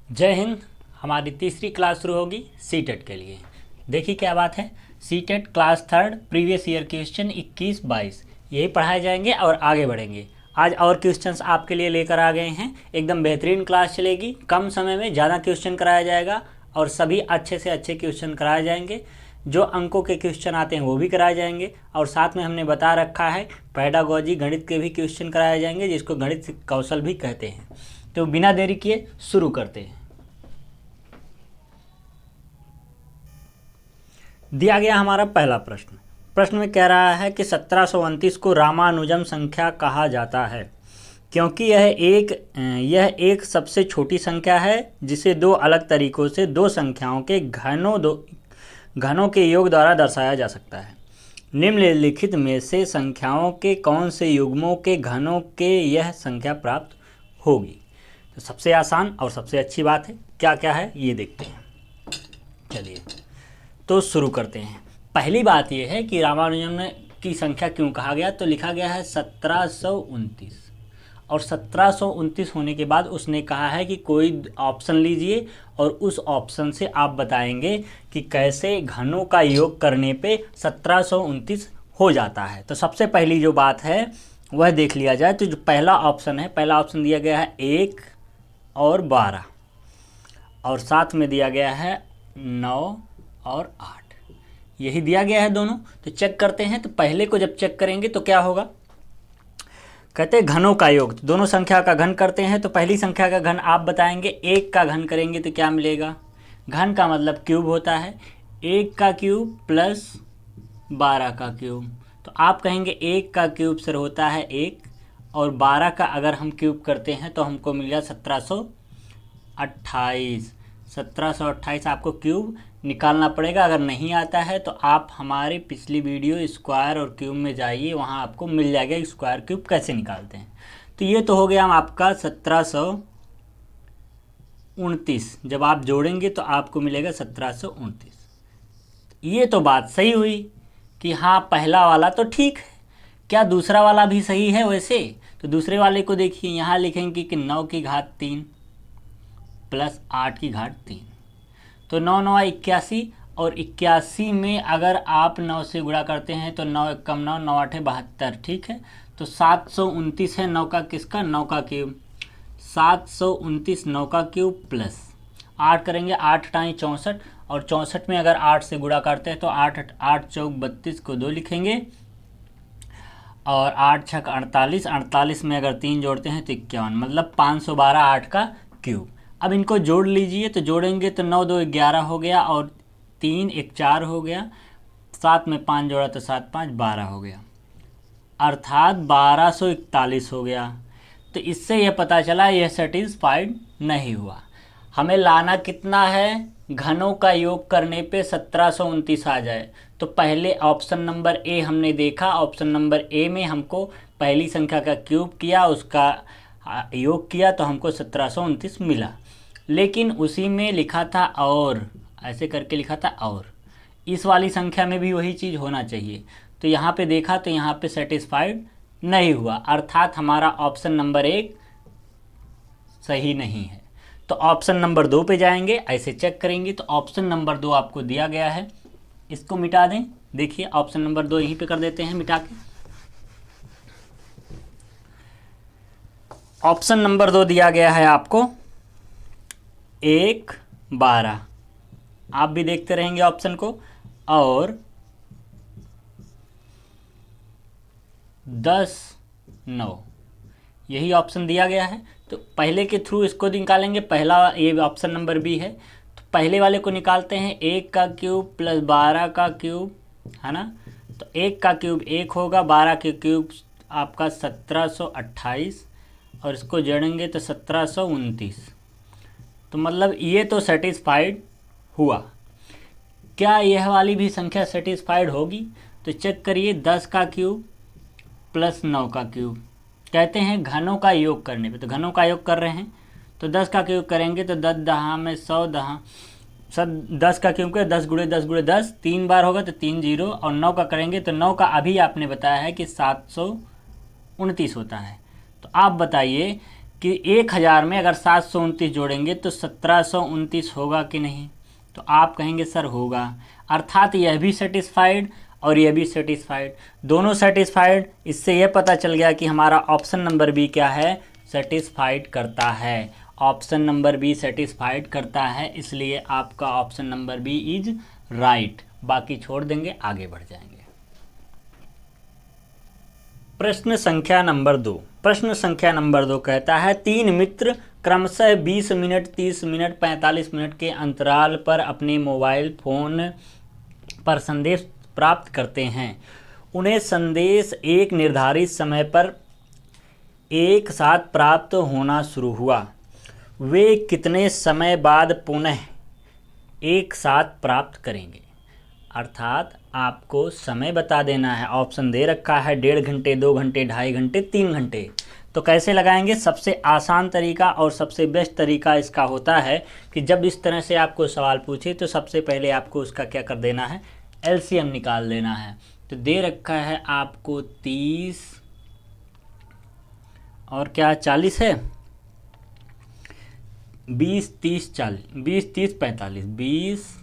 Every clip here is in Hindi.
जय हिंद। हमारी तीसरी क्लास शुरू होगी सीटेट के लिए। देखिए क्या बात है, CTET class third previous year question 21-22 यही पढ़ाए जाएंगे और आगे बढ़ेंगे। आज और क्वेश्चंस आपके लिए लेकर आ गए हैं। एकदम बेहतरीन क्लास चलेगी, कम समय में ज़्यादा क्वेश्चन कराया जाएगा और सभी अच्छे से अच्छे क्वेश्चन कराए जाएंगे। जो अंकों के क्वेश्चन आते हैं वो भी कराए जाएंगे और साथ में हमने बता रखा है पेडागोजी गणित के भी क्वेश्चन कराए जाएंगे, जिसको गणित कौशल भी कहते हैं। तो बिना देरी किए शुरू करते हैं। दिया गया हमारा पहला प्रश्न। प्रश्न में कह रहा है कि 1729 को रामानुजम संख्या कहा जाता है क्योंकि यह एक सबसे छोटी संख्या है जिसे दो अलग तरीकों से दो संख्याओं के घनों के योग द्वारा दर्शाया जा सकता है। निम्नलिखित में से संख्याओं के कौन से युग्मों के घनों के यह संख्या प्राप्त होगी। तो सबसे आसान और सबसे अच्छी बात है, क्या क्या है ये देखते हैं। चलिए तो शुरू करते हैं। पहली बात यह है कि रामानुजम की संख्या क्यों कहा गया, तो लिखा गया है 1729 और 1729 होने के बाद उसने कहा है कि कोई ऑप्शन लीजिए और उस ऑप्शन से आप बताएंगे कि कैसे घनों का योग करने पे 1729 हो जाता है। तो सबसे पहली जो बात है वह देख लिया जाए। तो जो पहला ऑप्शन है, पहला ऑप्शन दिया गया है 1 और 12 और साथ में दिया गया है 9 और 8, यही दिया गया है दोनों। तो चेक करते हैं। तो पहले को जब चेक करेंगे तो क्या होगा, कहते हैं घनों का योग। तो दोनों संख्या का घन करते हैं। तो पहली संख्या का घन आप बताएंगे, 1 का घन करेंगे तो क्या मिलेगा, घन का मतलब क्यूब होता है, 1 का क्यूब प्लस 12 का क्यूब। तो आप कहेंगे 1 का क्यूब सर होता है 1 और 12 का अगर हम क्यूब करते हैं तो हमको मिल गया 1728। 1728 आपको क्यूब निकालना पड़ेगा। अगर नहीं आता है तो आप हमारी पिछली वीडियो स्क्वायर और क्यूब में जाइए, वहाँ आपको मिल जाएगा स्क्वायर क्यूब कैसे निकालते हैं। तो ये तो हो गया आपका 1729। जब आप जोड़ेंगे तो आपको मिलेगा 1729। ये तो बात सही हुई कि हाँ पहला वाला तो ठीक है। क्या दूसरा वाला भी सही है वैसे? तो दूसरे वाले को देखिए, यहाँ लिखेंगे कि 9 की घात 3 प्लस 8 की घात 3। तो 9 9 81 और 81 में अगर आप 9 से गुणा करते हैं तो 9 1 कम 9 9 8 72, ठीक है। तो 729 है 9 का किसका, 9 का क्यूब। 729 9 का क्यूब प्लस 8 करेंगे, 8 टाइम 64 और 64 में अगर 8 से गुणा करते हैं तो 8 8 चौक 32 को 2 लिखेंगे और 8 छक 48, 48 में अगर 3 जोड़ते हैं तो 51, मतलब 512 8 का क्यूब। अब इनको जोड़ लीजिए। तो जोड़ेंगे तो 9 2 11 हो गया और 3 1 4 हो गया, 7 में 5 जोड़ा तो 7 5 12 हो गया, अर्थात 1241 हो गया। तो इससे यह पता चला यह सेटिस्फाइड नहीं हुआ। हमें लाना कितना है, घनों का योग करने पे 1729 आ जाए। तो पहले ऑप्शन नंबर ए हमने देखा, ऑप्शन नंबर ए में हमको पहली संख्या का क्यूब किया, उसका योग किया तो हमको 1729 मिला। लेकिन उसी में लिखा था और, ऐसे करके लिखा था और, इस वाली संख्या में भी वही चीज़ होना चाहिए। तो यहाँ पे देखा तो यहाँ पे सेटिस्फाइड नहीं हुआ, अर्थात हमारा ऑप्शन नंबर 1 सही नहीं है। तो ऑप्शन नंबर 2 पे जाएंगे, ऐसे चेक करेंगे। तो ऑप्शन नंबर 2 आपको दिया गया है, इसको मिटा दें। देखिए ऑप्शन नंबर 2 यहीं पे कर देते हैं मिटा के। ऑप्शन नंबर 2 दिया गया है आपको 1 12, आप भी देखते रहेंगे ऑप्शन को, और 10 9, यही ऑप्शन दिया गया है। तो पहले के थ्रू इसको निकालेंगे, पहला ये ऑप्शन नंबर बी है। तो पहले वाले को निकालते हैं, 1 का क्यूब प्लस 12 का क्यूब, है ना। तो 1 का क्यूब 1 होगा, 12 के क्यूब आपका 1728 और इसको जोड़ेंगे तो 1729। तो मतलब ये तो सेटिस्फाइड हुआ। क्या यह वाली भी संख्या सेटिस्फाइड होगी? तो चेक करिए, 10 का क्यूब प्लस 9 का क्यूब, कहते हैं घनों का योग करने पे। तो घनों का योग कर रहे हैं तो 10 का क्यूब करेंगे तो 10 दहा में 100 दहा, सब 10 का क्यूब करें 10 गुणे 10 गुणे 10, 3 बार होगा तो 3 0, और 9 का करेंगे तो 9 का अभी आपने बताया है कि 729 होता है। तो आप बताइए कि 1000 में अगर 729 जोड़ेंगे तो 1729 होगा कि नहीं। तो आप कहेंगे सर होगा, अर्थात यह भी सेटिस्फाइड और यह भी सेटिस्फाइड, दोनों सेटिस्फाइड। इससे यह पता चल गया कि हमारा ऑप्शन नंबर बी क्या है, सेटिस्फाइड करता है। ऑप्शन नंबर बी सेटिस्फाइड करता है, इसलिए आपका option number B is right. बाकी छोड़ देंगे, आगे बढ़ जाएंगे। प्रश्न संख्या नंबर 2। प्रश्न संख्या नंबर 2 कहता है 3 मित्र क्रमशः 20 मिनट, 30 मिनट, 45 मिनट के अंतराल पर अपने मोबाइल फोन पर संदेश प्राप्त करते हैं। उन्हें संदेश एक निर्धारित समय पर एक साथ प्राप्त होना शुरू हुआ। वे कितने समय बाद पुनः एक साथ प्राप्त करेंगे। अर्थात आपको समय बता देना है। ऑप्शन दे रखा है 1.5 घंटे, 2 घंटे, 2.5 घंटे, 3 घंटे। तो कैसे लगाएंगे। सबसे आसान तरीका और सबसे बेस्ट तरीका इसका होता है कि जब इस तरह से आपको सवाल पूछे तो सबसे पहले आपको उसका क्या कर देना है, एलसीएम निकाल देना है। तो दे रखा है आपको 30 और क्या 40 है, 20, 30, 40, 20, 30, 45, 20,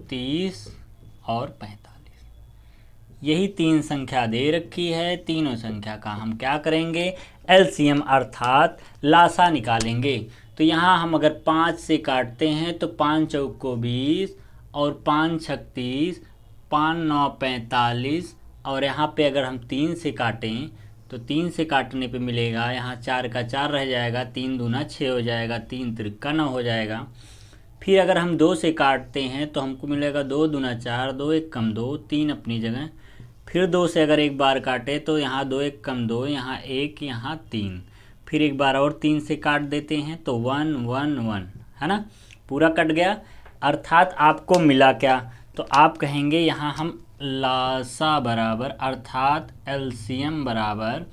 30 और 45, यही 3 संख्या दे रखी है। तीनों संख्या का हम क्या करेंगे, एलसीएम अर्थात लासा निकालेंगे। तो यहाँ हम अगर 5 से काटते हैं तो 5 चौक को 20 और 5 छक 30, 5 9 45, और यहाँ पे अगर हम 3 से काटें तो 3 से काटने पे मिलेगा, यहाँ 4 का 4 रह जाएगा, 3 दूना 6 हो जाएगा, 3 त्रिका 9 हो जाएगा। फिर अगर हम 2 से काटते हैं तो हमको मिलेगा 2 दूना 4, 2 1 कम 2, 3 अपनी जगह। फिर 2 से अगर एक बार काटे तो यहाँ 2 1 कम 2, यहाँ 1, यहाँ 3। फिर एक बार और 3 से काट देते हैं तो 1 1 1, है ना, पूरा कट गया। अर्थात आपको मिला क्या, तो आप कहेंगे यहाँ हम लासा बराबर अर्थात एलसीएम बराबर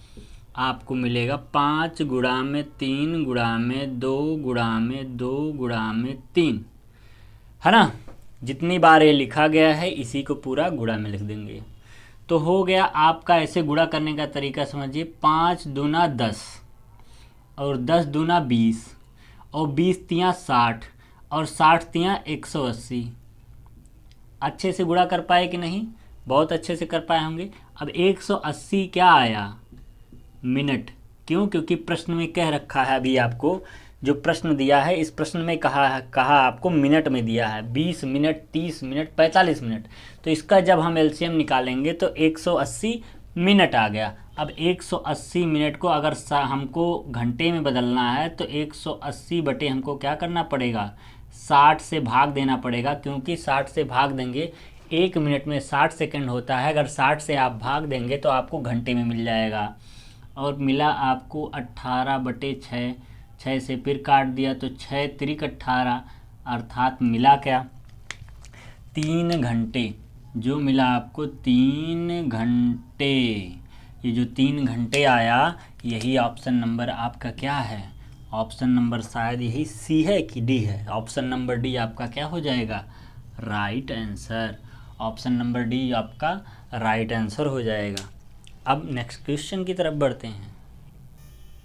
आपको मिलेगा 5 गुणा में 3 गुणा में 2 गुणा में 2 गुणा में 3, है ना। जितनी बार ये लिखा गया है इसी को पूरा गुणा में लिख देंगे तो हो गया आपका। ऐसे गुणा करने का तरीका समझिए, 5 दूना 10 और 10 दूना 20 और 20 तियाँ 60 और 60 तियाँ 180। अच्छे से गुणा कर पाए कि नहीं, बहुत अच्छे से कर पाए होंगे। अब 180 क्या आया, मिनट। क्यों, क्योंकि प्रश्न में कह रखा है, अभी आपको जो प्रश्न दिया है इस प्रश्न में कहा आपको मिनट में दिया है, 20 मिनट, 30 मिनट, 45 मिनट। तो इसका जब हम एलसीएम निकालेंगे तो 180 मिनट आ गया। अब 180 मिनट को अगर हमको घंटे में बदलना है तो 180 बटे हमको क्या करना पड़ेगा, 60 से भाग देना पड़ेगा, क्योंकि 60 से भाग देंगे, 1 मिनट में 60 सेकंड होता है। अगर 60 से आप भाग देंगे तो आपको घंटे में मिल जाएगा। और मिला आपको 18 बटे 6, 6 से फिर काट दिया तो 6 त्रिक 18, अर्थात मिला क्या, 3 घंटे। जो मिला आपको 3 घंटे। ये जो 3 घंटे आया यही ऑप्शन नंबर आपका क्या है, ऑप्शन नंबर शायद यही सी है कि डी है। ऑप्शन नंबर डी आपका क्या हो जाएगा, right answer. Option number D आपका राइट आंसर हो जाएगा। अब नेक्स्ट क्वेश्चन की तरफ बढ़ते हैं।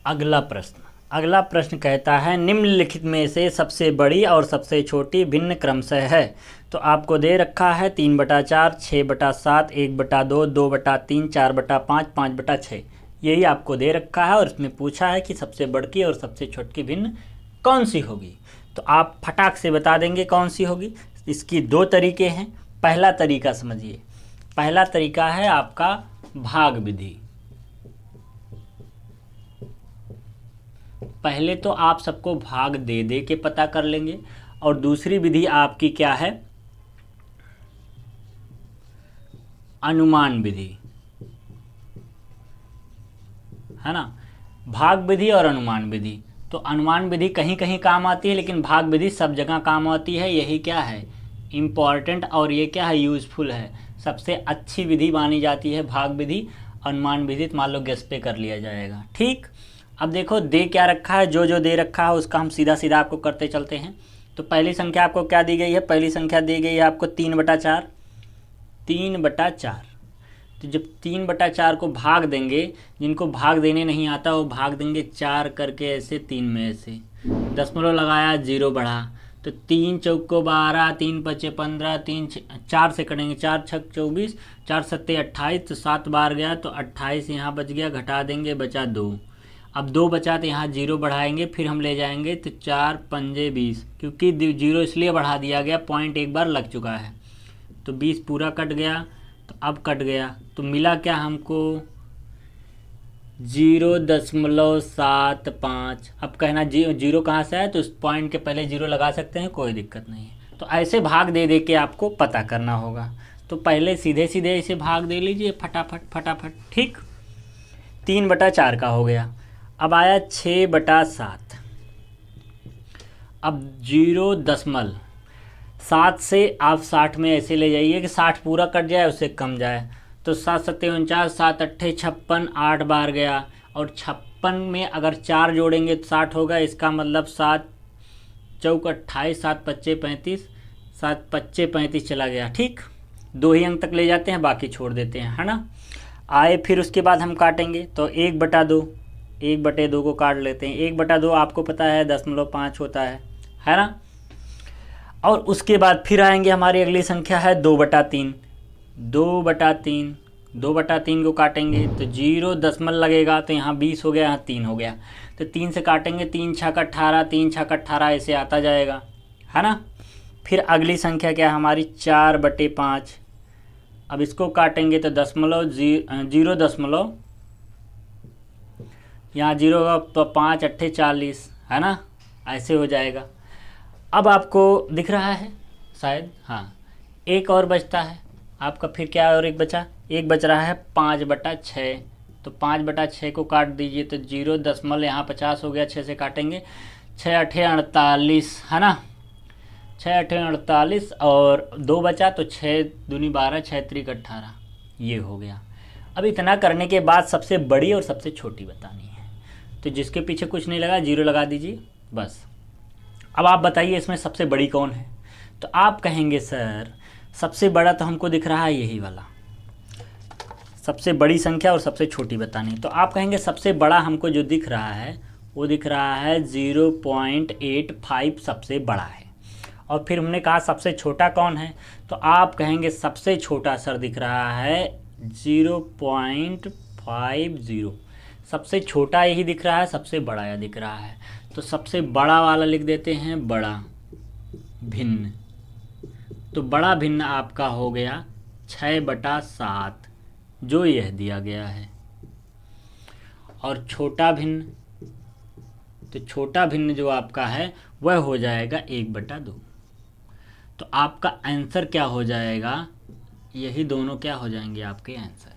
अगला प्रश्न कहता है निम्नलिखित में से सबसे बड़ी और सबसे छोटी भिन्न क्रमशः है। तो आपको दे रखा है 3/4, 6/7, 1/2, 2/3, 4/5, 5/6। यही आपको दे रखा है और इसमें पूछा है कि सबसे बड़की और सबसे छोटी भिन्न कौन सी होगी। तो आप फटाक से बता देंगे कौन सी होगी। इसकी 2 तरीके हैं। पहला तरीका समझिए, पहला तरीका है आपका भाग विधि। पहले तो आप सबको भाग दे दे के पता कर लेंगे, और दूसरी विधि आपकी क्या है, अनुमान विधि, है ना। भाग विधि और अनुमान विधि। तो अनुमान विधि कहीं कहीं काम आती है, लेकिन भाग विधि सब जगह काम आती है। यही क्या है, इम्पॉर्टेंट, और ये क्या है, यूज़फुल है। सबसे अच्छी विधि मानी जाती है भाग विधि। अनुमान विधि मान लो गेस पे कर लिया जाएगा, ठीक। अब देखो दे क्या रखा है, जो दे रखा है उसका हम सीधा सीधा आपको करते चलते हैं। तो पहली संख्या आपको क्या दी गई है, पहली संख्या दी गई है आपको 3/4, 3/4। तो जब 3/4 को भाग देंगे, जिनको भाग देने नहीं आता वो भाग देंगे 4 करके, ऐसे 3 में ऐसे दशमलव लगाया, 0 बढ़ा, तो 3 चौको 12, 3 पचे 15, 4 से कटेंगे, 4 छक 24, 4 सत्ते 28, तो 7 बार गया तो 28 यहाँ बच गया, घटा देंगे बचा 2। अब 2 बचा तो यहाँ 0 बढ़ाएंगे, फिर हम ले जाएंगे तो 4 पंजे 20, क्योंकि 0 इसलिए बढ़ा दिया गया, पॉइंट एक बार लग चुका है, तो 20 पूरा कट गया। तो अब कट गया तो मिला क्या हमको, 0.75। अब कहना जीरो कहाँ से है, तो उस पॉइंट के पहले 0 लगा सकते हैं, कोई दिक्कत नहीं है। तो ऐसे भाग दे दे के आपको पता करना होगा। तो पहले सीधे सीधे ऐसे भाग दे लीजिए फटाफट फटाफट, ठीक। 3/4 का हो गया। अब आया 6/7। अब 0.7 से आप 60 में ऐसे ले जाइए कि 60 पूरा कट जाए, उससे कम जाए। तो 7 सत्ते 49, 7 अट्ठे 56, 8 बार गया, और 56 में अगर 4 जोड़ेंगे तो 60 होगा। इसका मतलब 7 चौक 28, 7 पच्चे 35, 7 पच्चे 35 चला गया, ठीक। 2 ही अंक तक ले जाते हैं, बाकी छोड़ देते हैं, है ना। आए फिर उसके बाद हम काटेंगे तो 1/2, 1/2 को काट लेते हैं। 1/2 आपको पता है 0.5 होता है ना। और उसके बाद फिर आएंगे, हमारी अगली संख्या है 2/3। 2/3, 2/3 को काटेंगे तो 0 दशमलव लगेगा, तो यहाँ 20 हो गया, यहाँ 3 हो गया, तो 3 से काटेंगे, 3 छक 18, 3 छक 18 ऐसे आता जाएगा, है ना। फिर अगली संख्या क्या है हमारी, 4/5। अब इसको काटेंगे तो 0 दशमलव, यहाँ 0 होगा तो 5 अट्ठे 40, है ना, ऐसे हो जाएगा। अब आपको दिख रहा है शायद, हाँ, एक और बचता है आपका, फिर क्या और एक बचा, एक बच रहा है 5/6। तो 5/6 को काट दीजिए तो 0 दशमलव, यहाँ 50 हो गया, 6 से काटेंगे, 6 अट्ठे 48, है ना, 6 अट्ठे 48, और 2 बचा तो 6 दूनी 12, 6 त्रिक 18, ये हो गया। अब इतना करने के बाद सबसे बड़ी और सबसे छोटी बतानी है, तो जिसके पीछे कुछ नहीं लगा 0 लगा दीजिए बस। अब आप बताइए इसमें सबसे बड़ी कौन है, तो आप कहेंगे सर सबसे बड़ा तो हमको दिख रहा है यही वाला, सबसे बड़ी संख्या और सबसे छोटी बतानी। तो आप कहेंगे सबसे बड़ा हमको जो दिख रहा है वो दिख रहा है 0.85 सबसे बड़ा है। और फिर हमने कहा सबसे छोटा कौन है, तो आप कहेंगे सबसे छोटा सर दिख रहा है 0.50। सबसे छोटा यही दिख रहा है, सबसे बड़ा यह दिख रहा है, तो सबसे बड़ा वाला लिख देते हैं बड़ा भिन्न। तो बड़ा भिन्न आपका हो गया 6/7, जो यह दिया गया है। और छोटा भिन्न, तो छोटा भिन्न जो आपका है वह हो जाएगा 1/2। तो आपका आंसर क्या हो जाएगा, यही दोनों क्या हो जाएंगे आपके आंसर,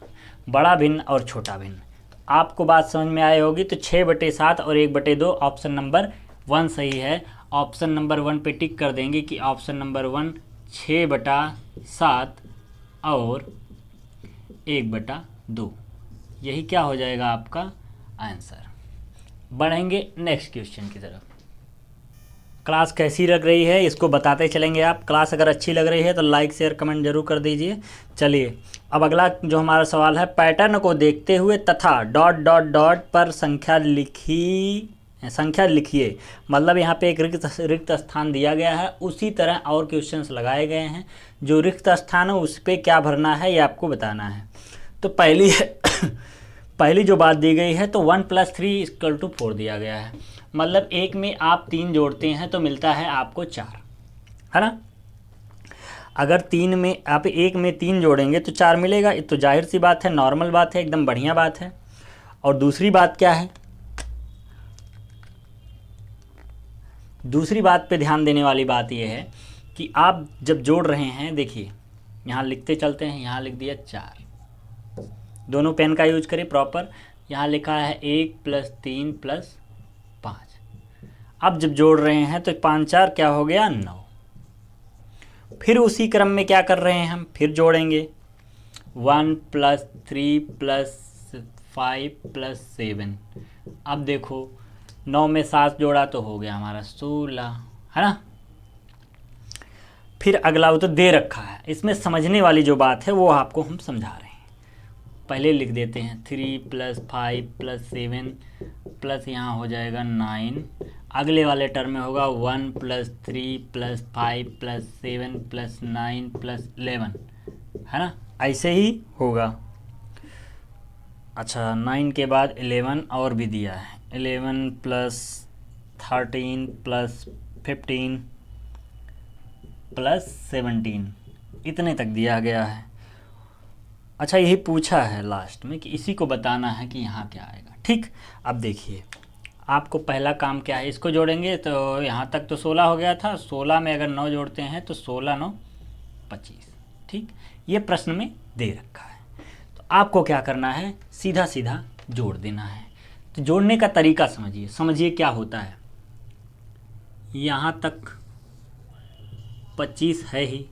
बड़ा भिन्न और छोटा भिन्न। तो आपको बात समझ में आई होगी। तो 6/7 और 1/2 ऑप्शन नंबर 1 सही है। ऑप्शन नंबर 1 पे टिक कर देंगे कि ऑप्शन नंबर 1 6/7 और 1/2, यही क्या हो जाएगा आपका आंसर। बढ़ेंगे नेक्स्ट क्वेश्चन की तरफ। क्लास कैसी लग रही है इसको बताते चलेंगे आप। क्लास अगर अच्छी लग रही है तो लाइक शेयर कमेंट जरूर कर दीजिए। चलिए अब अगला जो हमारा सवाल है, पैटर्न को देखते हुए तथा ... पर संख्या लिखिए। मतलब यहाँ पे एक रिक्त स्थान दिया गया है, उसी तरह और क्वेश्चंस लगाए गए हैं। जो रिक्त स्थान है उस पर क्या भरना है ये आपको बताना है। तो पहली जो बात दी गई है, तो 1 + 3 = 4 दिया गया है। मतलब एक में आप 3 जोड़ते हैं तो मिलता है आपको 4, है ना। अगर 3 में आप एक में 3 जोड़ेंगे तो 4 मिलेगा, तो जाहिर सी बात है, नॉर्मल बात है, एकदम बढ़िया बात है। और दूसरी बात क्या है, दूसरी बात पे ध्यान देने वाली बात यह है कि आप जब जोड़ रहे हैं, देखिए यहाँ लिखते चलते हैं, यहाँ लिख दिया 4, दोनों पेन का यूज करें प्रॉपर। यहाँ लिखा है 1 + 3 + 5। अब जब जोड़ रहे हैं तो 5 4 क्या हो गया 9। फिर उसी क्रम में क्या कर रहे हैं हम, फिर जोड़ेंगे 1 + 3 + 5 + 7। अब देखो 9 में 7 जोड़ा तो हो गया हमारा 16, है ना। फिर अगला वो तो दे रखा है, इसमें समझने वाली जो बात है वो आपको हम समझा रहे हैं। पहले लिख देते हैं 3 + 5 + 7 प्लस यहाँ हो जाएगा 9। अगले वाले टर्म में होगा 1 + 3 + 5 + 7 + 9 + 11, है ना, ऐसे ही होगा। अच्छा 9 के बाद 11 और भी दिया है, 11 + 13 + 15 + 17, इतने तक दिया गया है। अच्छा यही पूछा है लास्ट में कि इसी को बताना है कि यहाँ क्या आएगा। ठीक, अब देखिए आपको पहला काम क्या है, इसको जोड़ेंगे तो यहाँ तक तो 16 हो गया था, 16 में अगर 9 जोड़ते हैं तो 16 9 25। ठीक, ये प्रश्न में दे रखा है, तो आपको क्या करना है, सीधा सीधा जोड़ देना है। तो जोड़ने का तरीका समझिए क्या होता है। यहाँ तक 25 है ही,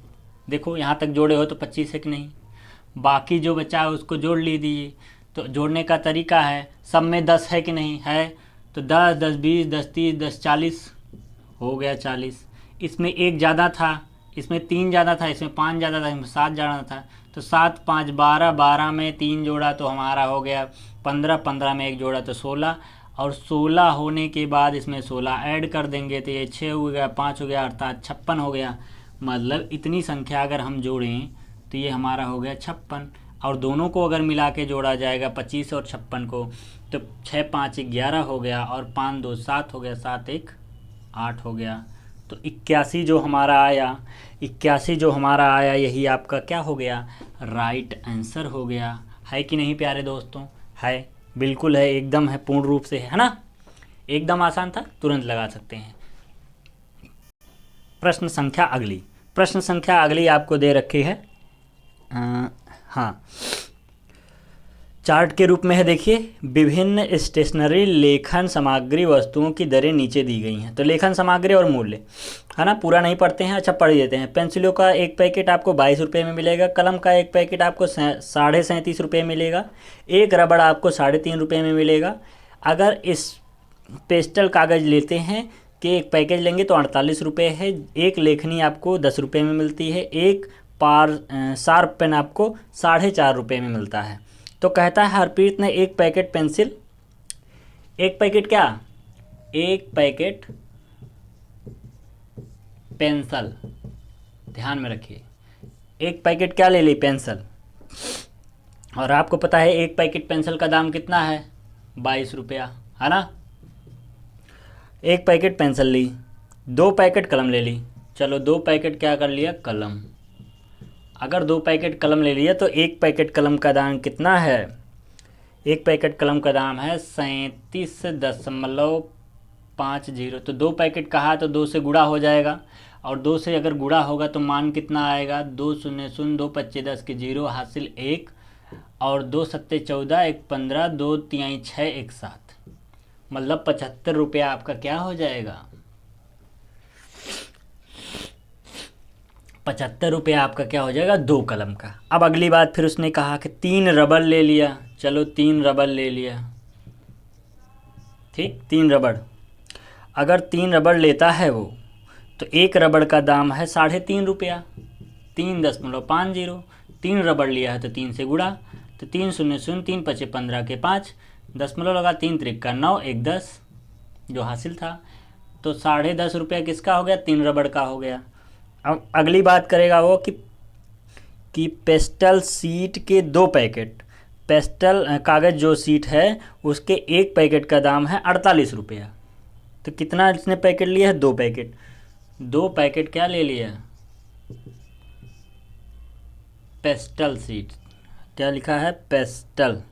देखो यहाँ तक जोड़े हो तो 25 है कि नहीं, बाकी जो बचा है उसको जोड़ लीजिए। तो जोड़ने का तरीका है, सब में 10 है कि नहीं है, तो 10 10 20 10 30 10 40 हो गया 40। इसमें 1 ज़्यादा था, इसमें 3 ज़्यादा था, इसमें 5 ज़्यादा था, इसमें 7 ज़्यादा था, तो 7 5 12, 12 में 3 जोड़ा तो हमारा हो गया 15, 15 में 1 जोड़ा तो 16, और 16 होने के बाद इसमें 16 ऐड कर देंगे तो ये 6 हो गया, 5 हो गया, अर्थात 56 हो गया। मतलब इतनी संख्या अगर हम जोड़ें तो ये हमारा हो गया 56, और दोनों को अगर मिला के जोड़ा जाएगा 25 और 56 को, तो 6 5 11 हो गया, और 5 2 7 हो गया, 7 1 8 हो गया। तो 81 जो हमारा आया, 81 जो हमारा आया, यही आपका क्या हो गया, राइट आंसर हो गया। है कि नहीं प्यारे दोस्तों, है, बिल्कुल है, एकदम है, पूर्ण रूप से है ना, एकदम आसान था, तुरंत लगा सकते हैं। प्रश्न संख्या अगली आपको दे रखी है, हाँ, चार्ट के रूप में है। देखिए विभिन्न स्टेशनरी लेखन सामग्री वस्तुओं की दरें नीचे दी गई हैं। तो लेखन सामग्री और मूल्य, है ना, पूरा नहीं पढ़ते हैं, अच्छा पढ़ देते हैं। पेंसिलों का एक पैकेट आपको 22 रुपये में मिलेगा, कलम का एक पैकेट आपको 37.5 रुपये मिलेगा, एक रबड़ आपको 3.5 रुपये में मिलेगा। अगर इस पेस्टल कागज़ लेते हैं कि एक पैकेज लेंगे तो 48 रुपये है, एक लेखनी आपको 10 रुपये में मिलती है, एक शार्प पेन आपको 4.5 रुपये में मिलता है। तो कहता है हरप्रीत ने एक पैकेट पेंसिल, एक पैकेट क्या, एक पैकेट पेंसिल, ध्यान में रखिए, एक पैकेट क्या ले ली, पेंसिल, और आपको पता है एक पैकेट पेंसिल का दाम कितना है, 22 रुपया, है ना। एक पैकेट पेंसिल ली, 2 पैकेट कलम ले ली, चलो 2 पैकेट क्या कर लिया, कलम। अगर 2 पैकेट कलम ले लिया तो एक पैकेट कलम का दाम कितना है, एक पैकेट कलम का दाम है 37.50। तो 2 पैकेट कहा तो 2 से गुणा हो जाएगा, और 2 से अगर गुणा होगा तो मान कितना आएगा, 2 0 0 2 25 10 के 0 हासिल 1, और 2 7 14 1 15 2 3 6 1 7, मतलब 75 रुपया आपका क्या हो जाएगा, 75 रुपया आपका क्या हो जाएगा, 2 कलम का। अब अगली बात फिर उसने कहा कि 3 रबड़ ले लिया, चलो 3 रबड़ ले लिया, ठीक, 3 रबड़, अगर 3 रबड़ लेता है वो, तो एक रबड़ का दाम है 3.5 रुपया, 3.50, 3 रबड़ लिया है तो 3 से गुणा, तो 3 0 0 3 5 15 के 5, दशमलव लगा, 3 3 का 9 1 10 जो हासिल था, तो 10.5 रुपया किसका हो गया, 3 रबड़ का हो गया। अब अगली बात करेगा वो कि पेस्टल सीट के 2 पैकेट, पेस्टल कागज़ जो सीट है उसके एक पैकेट का दाम है 48 रुपया। तो कितना इसने पैकेट लिया है, 2 पैकेट, 2 पैकेट क्या ले लिया, पेस्टल सीट, क्या लिखा है, पेस्टल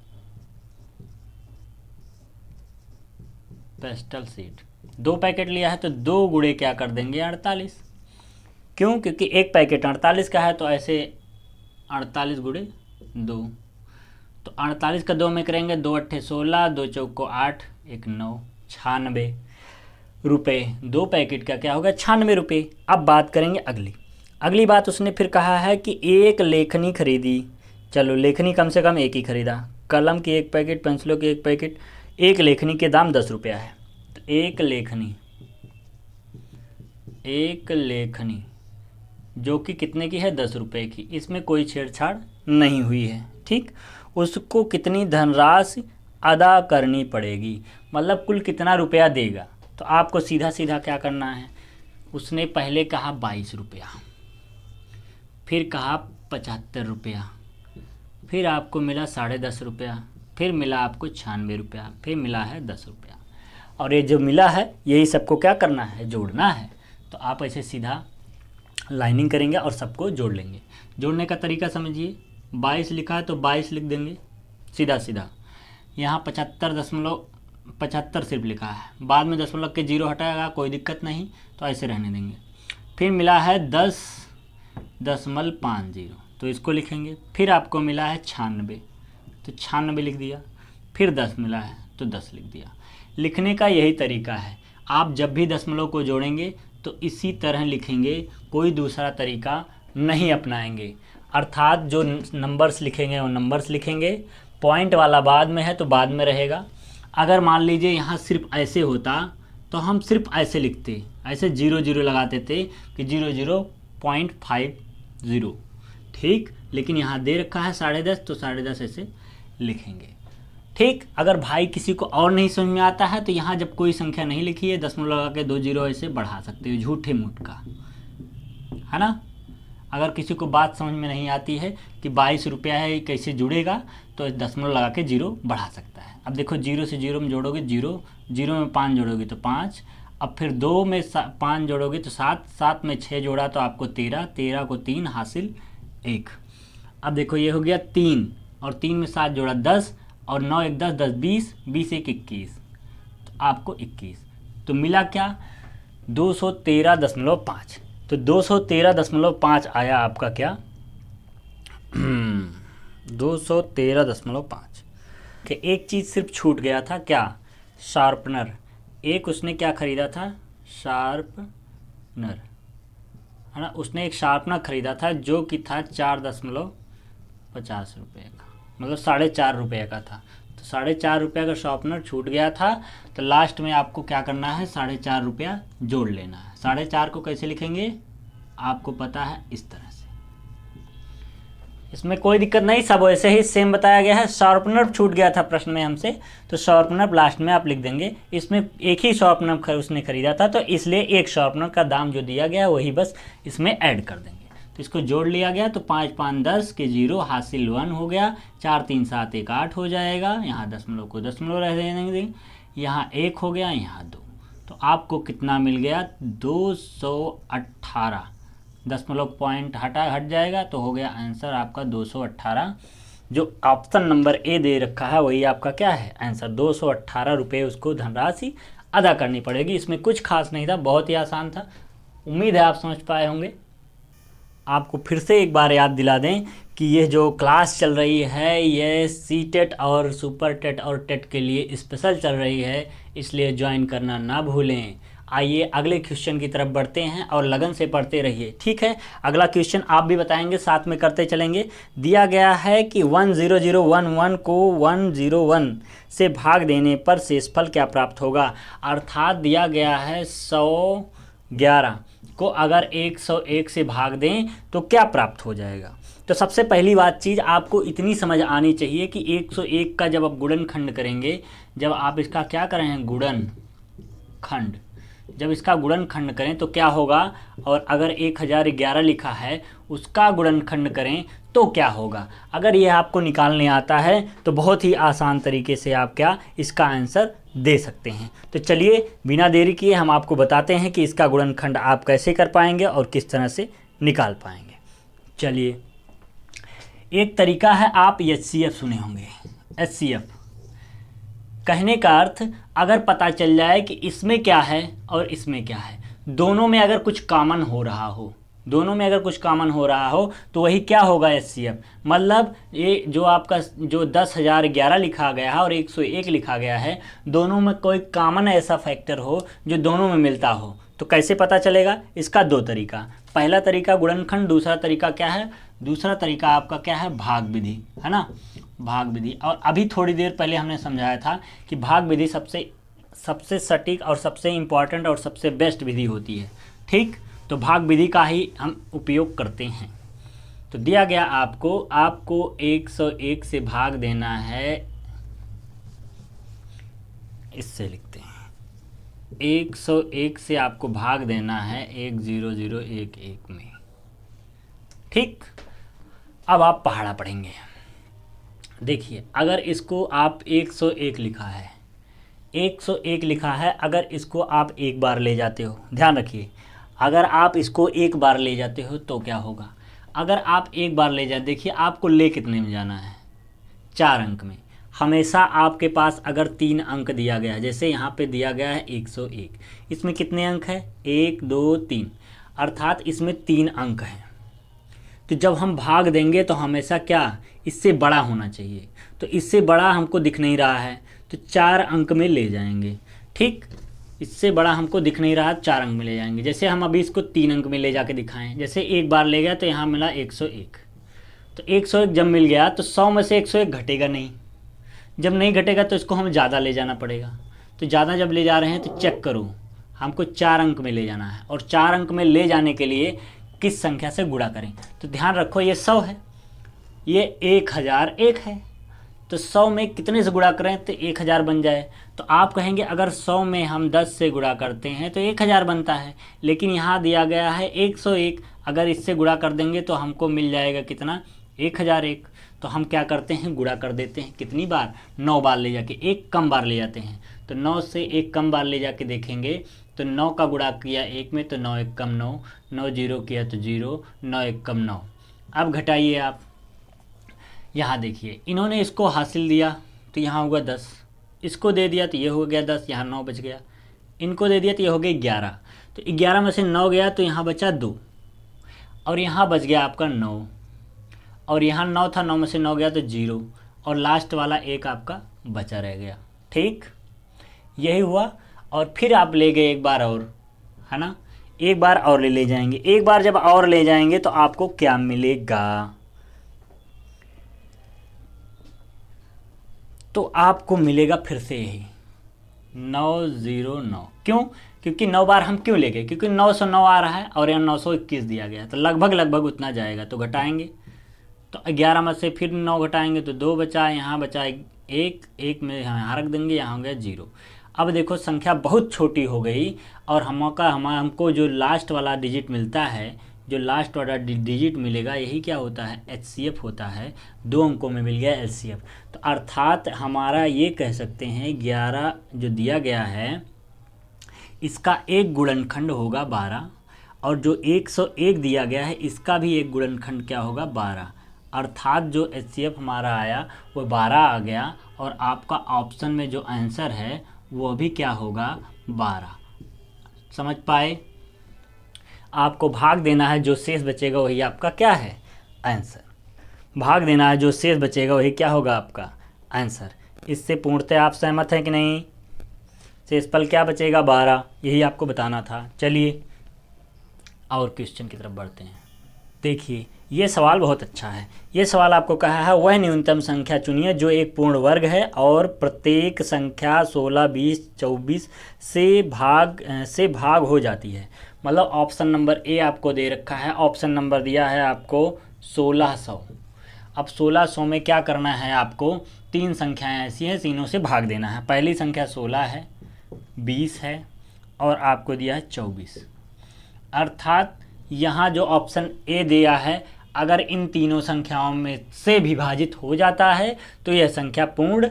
सीट, 2 पैकेट लिया है तो 2 गुणे क्या कर देंगे, 48। क्यों, क्योंकि एक पैकेट 48 का है, तो ऐसे 48 गुणे 2, तो 48 का 2 में करेंगे, 2 8 16, 2 चौको 8 1 9, 96 रुपये, 2 पैकेट का क्या होगा, 96 रुपये। अब बात करेंगे अगली बात, उसने फिर कहा है कि एक लेखनी खरीदी, चलो लेखनी कम से कम एक ही खरीदा, कलम की एक पैकेट, पेंसिलों की एक पैकेट, एक लेखनी के दाम 10 रुपया है, तो एक लेखनी जो कि कितने की है, 10 रुपये की, इसमें कोई छेड़छाड़ नहीं हुई है, ठीक। उसको कितनी धनराशि अदा करनी पड़ेगी, मतलब कुल कितना रुपया देगा। तो आपको सीधा सीधा क्या करना है, उसने पहले कहा 22 रुपया, फिर कहा 75 रुपया, फिर आपको मिला 10.5 रुपया, फिर मिला आपको 96 रुपया, फिर मिला है 10 रुपया, और ये जो मिला है यही सबको क्या करना है, जोड़ना है। तो आप ऐसे सीधा लाइनिंग करेंगे और सबको जोड़ लेंगे। जोड़ने का तरीका समझिए, 22 लिखा है तो 22 लिख देंगे सीधा सीधा। यहाँ 75.75 सिर्फ लिखा है, बाद में दशमलव के 0 हटाएगा, कोई दिक्कत नहीं, तो ऐसे रहने देंगे। फिर मिला है 10.50, तो इसको लिखेंगे। फिर आपको मिला है 96, तो 96 लिख दिया। फिर 10 मिला है तो 10 लिख दिया। लिखने का यही तरीका है, आप जब भी दशमलव को जोड़ेंगे तो इसी तरह लिखेंगे, कोई दूसरा तरीका नहीं अपनाएंगे। अर्थात जो नंबर्स लिखेंगे वो नंबर्स लिखेंगे, पॉइंट वाला बाद में है तो बाद में रहेगा। अगर मान लीजिए यहाँ सिर्फ ऐसे होता तो हम सिर्फ ऐसे लिखते, ऐसे 0 0 लगाते थे कि 00.50, ठीक। लेकिन यहाँ दे रखा है 10.5, तो 10.5 ऐसे लिखेंगे, ठीक। अगर भाई किसी को और नहीं समझ में आता है तो यहाँ जब कोई संख्या नहीं लिखी है, दशमलव लगा के 2 0 ऐसे बढ़ा सकते हो, झूठे मूठ का, है ना। अगर किसी को बात समझ में नहीं आती है कि 22 रुपया है कैसे जुड़ेगा, तो दशमलव लगा के 0 बढ़ा सकता है। अब देखो 0 से 0 में जोड़ोगे 0, 0 में 5 जोड़ोगे तो 5, अब फिर 2 में 5 जोड़ोगे तो 7, 7 में 6 जोड़ा तो आपको 13, 13 को 3 हासिल 1। अब देखो ये हो गया 3, और 3 में 7 जोड़ा 10, और 9 1 10, 10 20, 20 1 21, तो आपको 21। तो मिला क्या, 213.5। तो 213.5 आया आपका क्या 213.5 कि एक चीज़ सिर्फ छूट गया था, क्या, शार्पनर। एक उसने क्या ख़रीदा था, शार्पनर, है ना। उसने एक शार्पनर ख़रीदा था जो कि था 4.50 रुपये का, मतलब 4.5 रुपये का था। तो 4.5 रुपये का शार्पनर छूट गया था, तो लास्ट में आपको क्या करना है, 4.5 रुपया जोड़ लेना है। 4.5 को कैसे लिखेंगे आपको पता है, इस तरह से। इसमें कोई दिक्कत नहीं, सब वैसे ही सेम बताया गया है। शार्पनर छूट गया था प्रश्न में हमसे, तो शार्पनर लास्ट में आप लिख देंगे। इसमें एक ही शार्पनर उसने खरीदा था, तो इसलिए एक शार्पनर का दाम जो दिया गया वही बस इसमें ऐड कर देंगे। तो इसको जोड़ लिया गया, तो 5 5 10 के 0 हासिल 1 हो गया, 4 3 7 1 8 हो जाएगा। यहाँ दशमलव को दशमलव रह देंगे, यहाँ 1 हो गया, यहाँ 2, तो आपको कितना मिल गया 218। दशमलव पॉइंट हट जाएगा तो हो गया आंसर आपका 218। जो ऑप्शन नंबर ए दे रखा है वही आपका क्या है आंसर, 218 रुपये उसको धनराशि अदा करनी पड़ेगी। इसमें कुछ खास नहीं था, बहुत ही आसान था। उम्मीद है आप समझ पाए होंगे। आपको फिर से एक बार याद दिला दें कि ये जो क्लास चल रही है ये सीटेट और सुपर टेट और टेट के लिए स्पेशल चल रही है, इसलिए ज्वाइन करना ना भूलें। आइए अगले क्वेश्चन की तरफ बढ़ते हैं और लगन से पढ़ते रहिए, ठीक है। अगला क्वेश्चन आप भी बताएंगे, साथ में करते चलेंगे। दिया गया है कि 10011 को 101 से भाग देने पर शेषफल क्या प्राप्त होगा। अर्थात दिया गया है 111 को अगर 101 से भाग दें तो क्या प्राप्त हो जाएगा। तो सबसे पहली बात चीज़ आपको इतनी समझ आनी चाहिए कि 101 का जब आप गुणनखंड करेंगे, जब आप इसका क्या करें गुणनखंड, जब इसका गुणनखंड करें तो क्या होगा, और अगर 1011 लिखा है उसका गुणनखंड करें तो क्या होगा। अगर ये आपको निकालने आता है तो बहुत ही आसान तरीके से आप क्या इसका आंसर दे सकते हैं। तो चलिए बिना देरी किए हम आपको बताते हैं कि इसका गुणनखंड आप कैसे कर पाएंगे और किस तरह से निकाल पाएंगे। चलिए, एक तरीका है, आप HCF सुने होंगे। HCF कहने का अर्थ अगर पता चल जाए कि इसमें क्या है और इसमें क्या है, दोनों में अगर कुछ कॉमन हो रहा हो, दोनों में अगर कुछ कॉमन हो रहा हो तो वही क्या होगा HCF। मतलब ये जो आपका जो 10,011 लिखा गया है और 101 लिखा गया है, दोनों में कोई कॉमन ऐसा फैक्टर हो जो दोनों में मिलता हो। तो कैसे पता चलेगा, इसका दो तरीका। पहला तरीका गुणनखंड, दूसरा तरीका क्या है, दूसरा तरीका आपका क्या है भाग विधि, है ना, भाग विधि। और अभी थोड़ी देर पहले हमने समझाया था कि भाग विधि सबसे सटीक और सबसे इम्पॉर्टेंट और सबसे बेस्ट विधि होती है, ठीक। तो भाग विधि का ही हम उपयोग करते हैं। तो दिया गया आपको 101 से भाग देना है, इससे लिखते हैं 101 से आपको भाग देना है 10011 में। ठीक, अब आप पहाड़ा पढ़ेंगे। देखिए अगर इसको आप 101 लिखा है, 101 लिखा है, अगर इसको आप एक बार ले जाते हो, ध्यान रखिए, अगर आप इसको एक बार ले जाते हो तो क्या होगा। अगर आप एक बार ले जाते, देखिए आपको ले कितने में जाना है, 4 अंक में। हमेशा आपके पास अगर 3 अंक दिया गया है, जैसे यहाँ पे दिया गया है 101, इसमें कितने अंक है, 1 2 3, अर्थात इसमें 3 अंक हैं। तो जब हम भाग देंगे तो हमेशा क्या, इससे बड़ा होना चाहिए, तो इससे बड़ा हमको दिख नहीं रहा है तो 4 अंक में ले जाएंगे। ठीक, इससे बड़ा हमको दिख नहीं रहा, 4 अंक में ले जाएंगे। जैसे हम अभी इसको 3 अंक में ले जाके दिखाएं, जैसे एक बार ले गया तो यहाँ मिला 101, तो 101 जब मिल गया तो 100 में से 101 घटेगा नहीं, जब नहीं घटेगा तो इसको हम ज़्यादा ले जाना पड़ेगा। तो ज़्यादा जब ले जा रहे हैं तो चेक करो, हमको 4 अंक में ले जाना है, और 4 अंक में ले जाने के लिए किस संख्या से गुणा करें। तो ध्यान रखो ये 100 है, ये 1001 है, तो 100 में कितने से गुणा करें तो 1000 बन जाए। तो आप कहेंगे अगर 100 में हम 10 से गुणा करते हैं तो 1000 बनता है, लेकिन यहाँ दिया गया है 101, अगर इससे गुणा कर देंगे तो हमको मिल जाएगा कितना, 1001। तो हम क्या करते हैं, गुणा कर देते हैं, कितनी बार, 9 बार ले जाके, एक कम बार ले जाते हैं। तो 9 से एक कम बार ले जाके देखेंगे तो 9 का गुणा किया 1 में तो 9 1 कम 9, 9 जीरो किया तो 0, 9 1 कम 9। अब घटाइए आप, यहाँ देखिए इन्होंने इसको हासिल दिया तो यहाँ होगा 10, इसको दे दिया तो ये हो गया 10, यहाँ 9 बच गया, इनको दे दिया तो ये हो गया 11, तो 11 में से 9 गया तो यहाँ बचा 2, और यहाँ बच गया आपका 9, और यहाँ 9 था, 9 में से 9 गया तो 0, और लास्ट वाला 1 आपका बचा रह गया। ठीक, यही हुआ। और फिर आप ले गए एक बार और, है ना, एक बार और ले जाएंगे। एक बार जब और ले जाएंगे तो आपको क्या मिलेगा, तो आपको मिलेगा फिर से यही 909। क्यों, क्योंकि 9 बार हम क्यों ले गए, क्योंकि 909 आ रहा है और यहाँ 921 दिया गया है, तो लगभग उतना जाएगा। तो घटाएंगे तो 11 में से फिर 9 घटाएंगे तो 2 बचा, यहाँ बचा 1 में यहाँ रख देंगे, यहाँ हो गया 0। अब देखो संख्या बहुत छोटी हो गई, और हमको जो लास्ट वाला डिजिट मिलता है, जो लास्ट वाला डिजिट मिलेगा, यही क्या होता है, HCF होता है। 2 अंकों में मिल गया LCF। तो अर्थात हमारा ये कह सकते हैं 11 जो दिया गया है इसका एक गुणनखंड होगा 12, और जो 101 दिया गया है इसका भी एक गुणनखंड क्या होगा, 12। अर्थात जो HCF हमारा आया वो 12 आ गया, और आपका ऑप्शन में जो आंसर है वो भी क्या होगा, 12। समझ पाए। आपको भाग देना है, जो शेष बचेगा वही आपका क्या है, आंसर। भाग देना है, जो शेष बचेगा वही क्या होगा आपका आंसर। इससे पूर्णतः आप सहमत हैं कि नहीं। शेषफल क्या बचेगा, 12, यही आपको बताना था। चलिए और क्वेश्चन की तरफ बढ़ते हैं। देखिए ये सवाल बहुत अच्छा है। ये सवाल आपको कहा है वह न्यूनतम संख्या चुनिए जो एक पूर्ण वर्ग है और प्रत्येक संख्या 16, 20, 24 से भाग हो जाती है। मतलब ऑप्शन नंबर ए आपको दे रखा है, ऑप्शन नंबर दिया है आपको 1600। अब 1600 में क्या करना है आपको, 3 संख्याएं ऐसी हैं, तीनों से भाग देना है। पहली संख्या 16 है, 20 है, और आपको दिया है 24। अर्थात यहाँ जो ऑप्शन ए दिया है, अगर इन तीनों संख्याओं में से विभाजित हो जाता है तो यह संख्या पूर्ण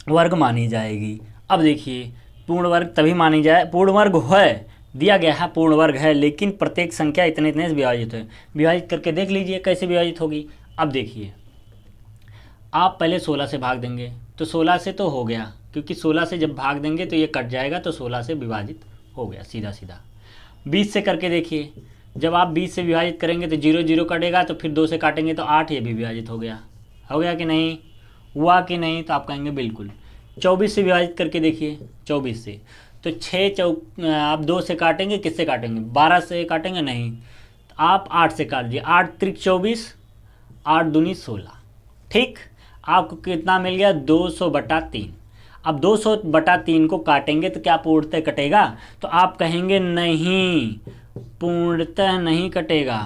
वर्ग मानी जाएगी। अब देखिए पूर्ण वर्ग तभी मानी जाए, पूर्ण वर्ग है, दिया गया है पूर्ण वर्ग है, लेकिन प्रत्येक संख्या इतने इतने से विभाजित है। विभाजित करके देख लीजिए कैसे विभाजित होगी। अब देखिए आप पहले 16 से भाग देंगे तो 16 से तो हो गया, क्योंकि 16 से जब भाग देंगे तो ये कट जाएगा, तो 16 से विभाजित हो गया सीधा सीधा। 20 से करके देखिए, जब आप 20 से विभाजित करेंगे तो 0 0 कटेगा, तो फिर 2 से काटेंगे तो 8, ये भी विभाजित हो गया। हो गया कि नहीं, हुआ कि नहीं, तो आप कहेंगे बिल्कुल। 24 से विभाजित करके देखिए, 24 से तो 6 आप 2 से काटेंगे, किससे काटेंगे, 12 से काटेंगे, नहीं, तो आप 8 से काट दीजिए। 8 त्रिक 24, 8 दूनी 16। ठीक, आपको कितना मिल गया, 200/3। अब 200/3 को काटेंगे तो क्या पूर्णतः कटेगा, तो आप कहेंगे नहीं, पूर्णतः नहीं कटेगा।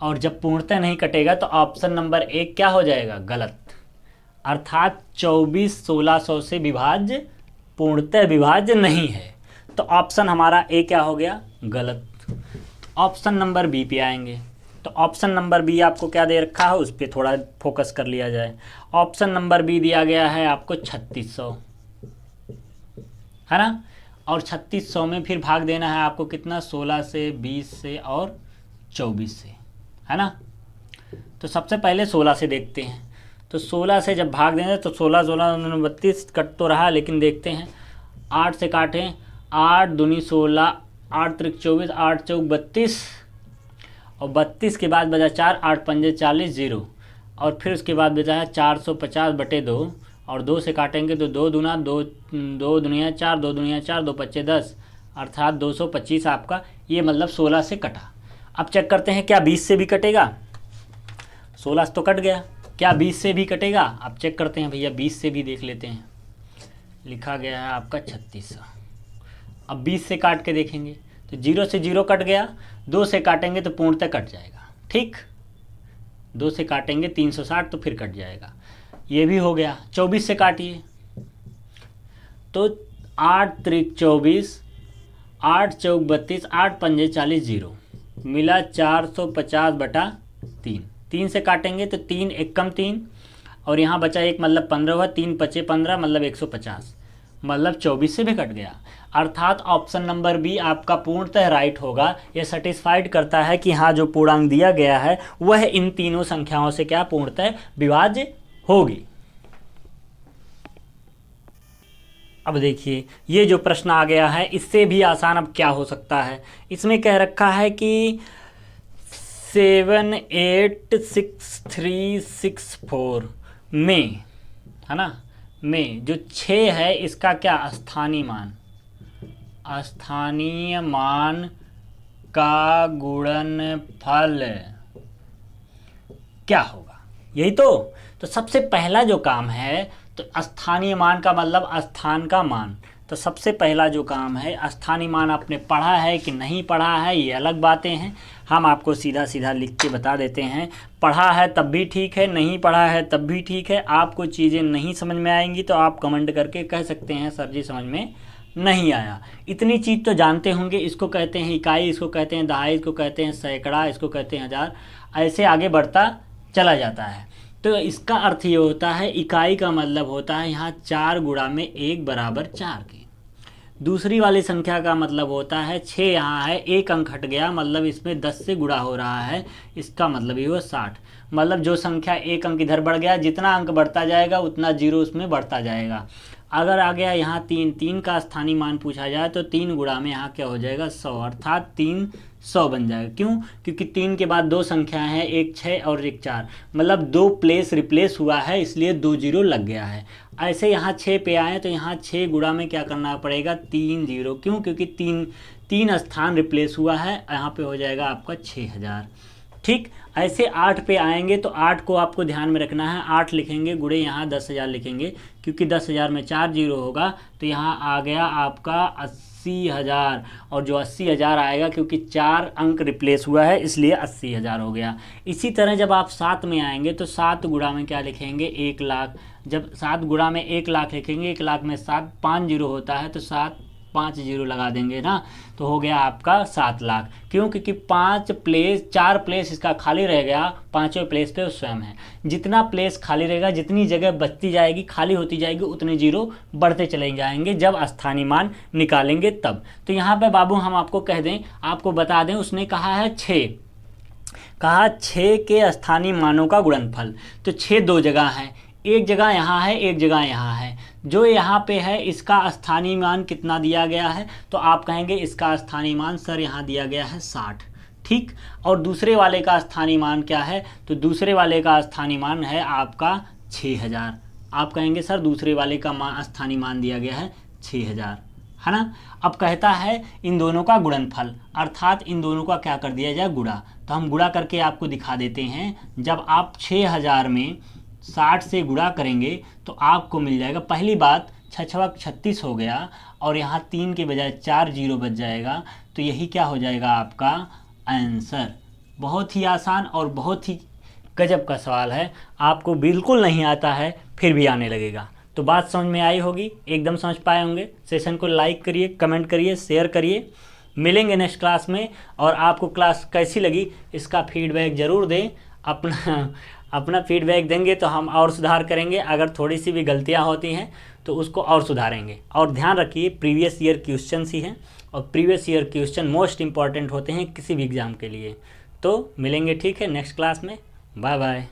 और जब पूर्णतः नहीं कटेगा तो ऑप्शन नंबर 1 क्या हो जाएगा, गलत। अर्थात 24 1600 से विभाज्य पूर्णतः विभाज्य नहीं है। तो ऑप्शन हमारा ए क्या हो गया, गलत। ऑप्शन नंबर बी पे आएंगे। तो ऑप्शन नंबर बी आपको क्या दे रखा है, उस पर थोड़ा फोकस कर लिया जाए। ऑप्शन नंबर बी दिया गया है आपको 3600, है ना। और 3600 में फिर भाग देना है आपको कितना, 16 से, 20 से और 24 से, है ना। तो सबसे पहले 16 से देखते हैं। तो 16 से जब भाग देंगे तो 16 16 32 कट तो रहा, लेकिन देखते हैं 8 से काटें, 8 दूनी 16, 8 त्रिक 24, 8 चौक 32 और 32 के बाद बचा 4, 8 पंजे 40, 0 और फिर उसके बाद बचा है 450/2 और 2 से काटेंगे तो 2 दूना 2, 2 दुनिया 4, 2 दुनिया 4, 2 पच्चे 10 अर्थात 225 आपका, ये मतलब 16 से कटा। अब चेक करते हैं क्या 20 से भी कटेगा। 16 तो कट गया, क्या 20 से भी कटेगा। अब चेक करते हैं भैया, 20 से भी देख लेते हैं। लिखा गया है आपका 3600। अब 20 से काट के देखेंगे तो 0 से 0 कट गया, 2 से काटेंगे तो पूर्णतः कट जाएगा, ठीक। 2 से काटेंगे 360 तो फिर कट जाएगा, ये भी हो गया। 24 से काटिए तो 8 त्रिक 24, 8 चौक 32, 8 पंजे 40, 0 मिला 450/3। 3 से काटेंगे तो 3 एकम 3 और यहाँ बचा 1 मतलब 15 हुआ, 3 पचे 15 मतलब 150, मतलब 24 से भी कट गया। अर्थात ऑप्शन नंबर बी आपका पूर्णतः राइट होगा। यह सेटिस्फाइड करता है कि हाँ जो पूर्णांक दिया गया है वह इन तीनों संख्याओं से क्या पूर्णतः विभाज्य होगी। अब देखिए ये जो प्रश्न आ गया है इससे भी आसान अब क्या हो सकता है। इसमें कह रखा है कि 78636 में, है ना, में जो 6 है इसका क्या स्थानीय मान, स्थानीय मान का गुणनफल क्या होगा, यही तो सबसे पहला जो काम है, तो स्थानीय मान का मतलब स्थान का मान। तो सबसे पहला जो काम है, स्थानीय मान आपने पढ़ा है कि नहीं पढ़ा है ये अलग बातें हैं, हम आपको सीधा सीधा लिख के बता देते हैं। पढ़ा है तब भी ठीक है, नहीं पढ़ा है तब भी ठीक है। आपको चीज़ें नहीं समझ में आएंगी तो आप कमेंट करके कह सकते हैं सर जी समझ में नहीं आया। इतनी चीज़ तो जानते होंगे, इसको कहते हैं इकाई, इसको कहते हैं दहाई, इसको कहते हैं सैकड़ा, इसको कहते हैं हज़ार, ऐसे आगे बढ़ता चला जाता है। तो इसका अर्थ ये होता है, इकाई का मतलब होता है यहाँ 4 गुणा में 1 बराबर 4 के। दूसरी वाली संख्या का मतलब होता है 6 यहाँ है, 1 अंक हट गया, मतलब इसमें 10 से गुणा हो रहा है, इसका मतलब ये हुआ 60। मतलब जो संख्या 1 अंक इधर बढ़ गया, जितना अंक बढ़ता जाएगा उतना 0 उसमें बढ़ता जाएगा। अगर आ गया यहाँ 3 का स्थानीय मान पूछा जाए तो 3 गुणा में यहाँ क्या हो जाएगा 100, अर्थात 300 बन जाएगा। क्यों, क्योंकि 3 के बाद 2 संख्याएं हैं, एक 6 और एक 4, मतलब 2 प्लेस रिप्लेस हुआ है, इसलिए 2 0 लग गया है। ऐसे यहाँ 6 पे आए तो यहाँ 6 गुणा में क्या करना पड़ेगा 3 0, क्यों, क्योंकि 3 स्थान रिप्लेस हुआ है, यहाँ पे हो जाएगा आपका 6000, ठीक। ऐसे 8 पे आएंगे तो 8 को आपको ध्यान में रखना है, 8 लिखेंगे गुणे यहाँ 10,000 लिखेंगे, क्योंकि 10,000 में 4 0 होगा तो यहाँ आ गया आपका 80,000, और जो 80,000 आएगा क्योंकि 4 अंक रिप्लेस हुआ है इसलिए 80,000 हो गया। इसी तरह जब आप 7 में आएंगे तो 7 गुणा में क्या लिखेंगे 1 लाख, जब 7 गुणा में 1 लाख लिखेंगे, 1 लाख में 7 5 0 होता है तो 7 5 0 लगा देंगे ना, तो हो गया आपका 7 लाख। क्यों, क्योंकि 4 प्लेस इसका खाली रह गया, 5वें प्लेस पे स्वयं है। जितना प्लेस खाली रहेगा, जितनी जगह बचती जाएगी, खाली होती जाएगी, उतने 0 बढ़ते चले जाएंगे जब स्थानीय मान निकालेंगे तब। तो यहाँ पे बाबू हम आपको कह दें, आपको बता दें, उसने कहा है 6 के स्थानीय मानों का गुणनफल। तो 6 2 जगह है, एक जगह यहाँ है, एक जगह यहाँ है। जो यहाँ पे है इसका स्थानीय मान कितना दिया गया है, तो आप कहेंगे इसका स्थानीय मान सर यहाँ दिया गया है 60, ठीक। और दूसरे वाले का स्थानीय मान क्या है, तो दूसरे वाले का स्थानीय मान है आपका 6000। आप कहेंगे सर दूसरे वाले का स्थानीय मान दिया गया है 6000, है ना। अब कहता है इन दोनों का गुणनफल, अर्थात इन दोनों का क्या कर दिया जाए गुणा। तो हम गुणा करके आपको दिखा देते हैं। जब आप 6000 में 60 से गुणा करेंगे तो आपको मिल जाएगा, पहली बात 6 36 हो गया, और यहाँ 3 के बजाय 4 0 बच जाएगा, तो यही क्या हो जाएगा आपका आंसर। बहुत ही आसान और बहुत ही गजब का सवाल है। आपको बिल्कुल नहीं आता है फिर भी आने लगेगा। तो बात समझ में आई होगी, एकदम समझ पाए होंगे। सेशन को लाइक करिए, कमेंट करिए, शेयर करिए। मिलेंगे नेक्स्ट क्लास में। और आपको क्लास कैसी लगी इसका फीडबैक ज़रूर दें। अपना फीडबैक देंगे तो हम और सुधार करेंगे। अगर थोड़ी सी भी गलतियां होती हैं तो उसको और सुधारेंगे। और ध्यान रखिए, प्रीवियस ईयर क्वेश्चन ही हैं और previous year question most important होते हैं किसी भी एग्ज़ाम के लिए। तो मिलेंगे, ठीक है, नेक्स्ट क्लास में। Bye bye.